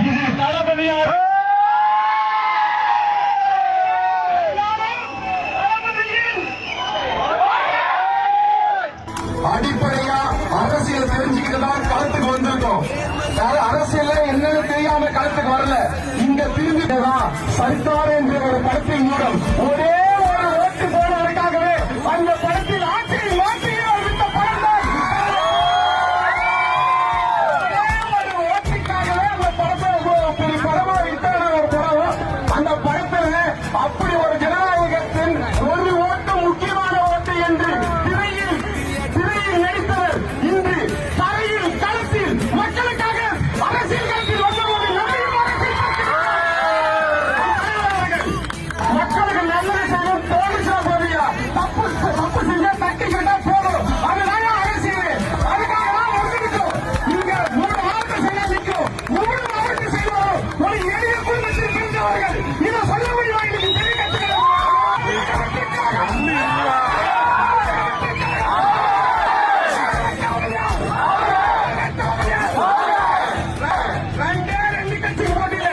இது தளபதியாக அடிப்படையா அரசியல் தெரிஞ்சுக்கிட்டு தான் களத்துக்கு வந்திருக்கோம். அரசியல் என்னன்னு தெரியாம களத்துக்கு வரல. இங்க திரும்பிதான் சர்க்கார் என்ற ஒரு படத்தின் மூலம் ஒரே ஒரு ஓட்டு போனதற்காகவே அந்த படத்தில் ஆட்சியை மாற்றி விட்ட படம் தான். ஒரு ஓட்டுக்காகவே அந்த படத்தை ஒரு படமா விட்டான ஒரு படம். அந்த படத்துல அப்படி ஒரு ஜனநாயகத்தின் ஒரு ஓட்டு முக்கியமான ஓட்டு என்று இதை சொல்ல முடியுமா? இன்னைக்கு பெரிய கட்சிகள் ரெண்டு கட்சி போட்டியில